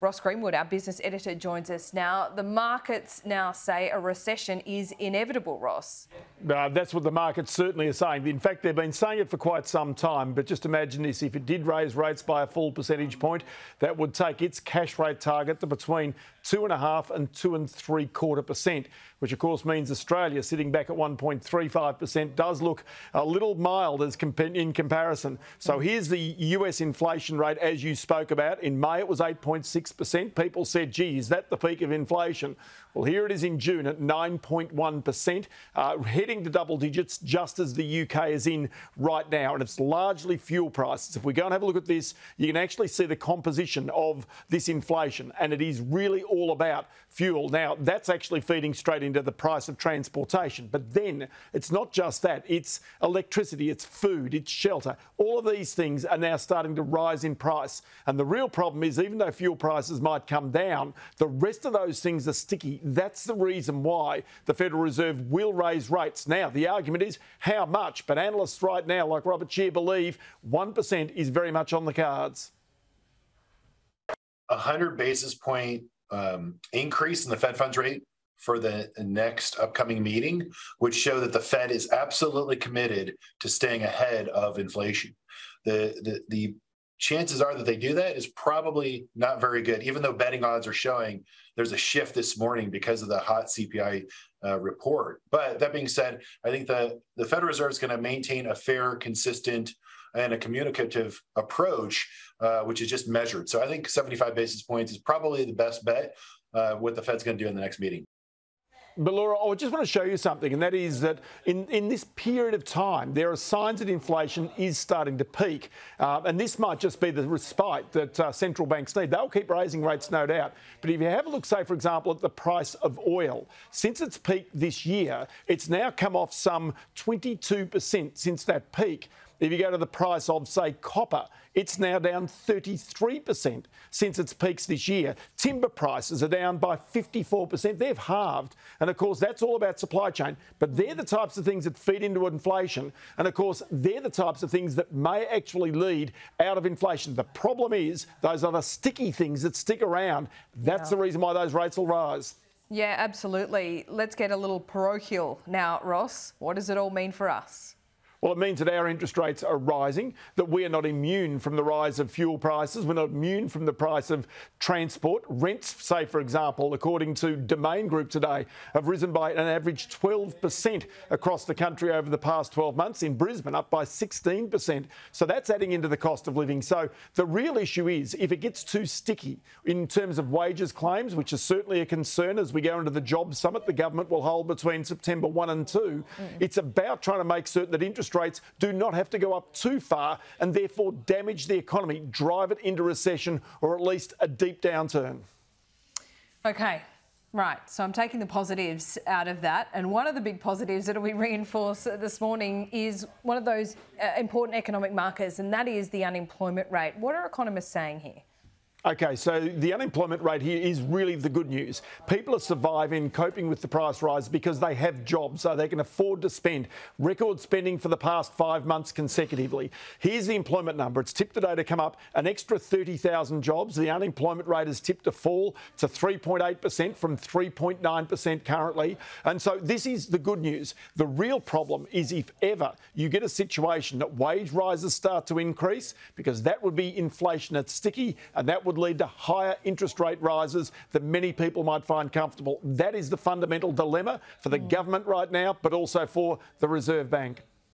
Ross Greenwood, our business editor, joins us now. The markets now say a recession is inevitable, Ross. That's what the markets certainly are saying. In fact, they've been saying it for quite some time. But just imagine this, if it did raise rates by a full percentage point, that would take its cash rate target to between 2.5% and 2.75%, which of course means Australia sitting back at 1.35% does look a little mild in comparison. So here's the US inflation rate, as you spoke about. In May, it was 8.6%. People said, gee, is that the peak of inflation? Well, here it is in June at 9.1%, heading to double digits, just as the UK is in right now. And it's largely fuel prices. If we go and have a look at this, you can actually see the composition of this inflation, and it is really all about fuel. Now, that's actually feeding straight into the price of transportation. But then it's not just that. It's electricity, it's food, it's shelter. All of these things are now starting to rise in price. And the real problem is, even though fuel prices might come down, the rest of those things are sticky. That's the reason why the Federal Reserve will raise rates. Now, the argument is how much? But analysts right now, like Robert Shear, believe 1% is very much on the cards. 100 basis point increase in the Fed funds rate for the next upcoming meeting would show that the Fed is absolutely committed to staying ahead of inflation. The chances are that they do that is probably not very good, even though betting odds are showing there's a shift this morning because of the hot CPI report. But that being said, I think the Federal Reserve is going to maintain a fair, consistent, and a communicative approach, which is just measured. So I think 75 basis points is probably the best bet what the Fed's going to do in the next meeting. But Laura, I just want to show you something, and that is that in this period of time, there are signs that inflation is starting to peak. And this might just be the respite that central banks need. They'll keep raising rates, no doubt. But if you have a look, say, for example, at the price of oil, since its peak this year, it's now come off some 22% since that peak. If you go to the price of, say, copper, it's now down 33% since its peaks this year. Timber prices are down by 54%. They've halved. And, of course, that's all about supply chain. But they're the types of things that feed into inflation. And, of course, they're the types of things that may actually lead out of inflation. The problem is those other sticky things that stick around. That's the reason why those rates will rise. Yeah, absolutely. Let's get a little parochial now, Ross. What does it all mean for us? Well, it means that our interest rates are rising, that we are not immune from the rise of fuel prices. We're not immune from the price of transport. Rents, say, for example, according to Domain Group today, have risen by an average 12% across the country over the past 12 months. In Brisbane, up by 16%. So that's adding into the cost of living. So the real issue is, if it gets too sticky in terms of wages claims, which is certainly a concern as we go into the Jobs Summit the government will hold between September 1 and 2, it's about trying to make certain that interest rates do not have to go up too far and therefore damage the economy, drive it into recession or at least a deep downturn. Okay, right. So I'm taking the positives out of that. And one of the big positives that we reinforce this morning is one of those important economic markers, and that is the unemployment rate. What are economists saying here? OK, so the unemployment rate here is really the good news. People are surviving, coping with the price rise because they have jobs, so they can afford to spend. Record spending for the past 5 months consecutively. Here's the employment number. It's tipped today to come up an extra 30,000 jobs. The unemployment rate is tipped to fall to 3.8% from 3.9% currently. And so this is the good news. The real problem is if ever you get a situation that wage rises start to increase, because that would be inflation that's sticky, and that would lead to higher interest rate rises that many people might find comfortable. That is the fundamental dilemma for the government right now, but also for the Reserve Bank.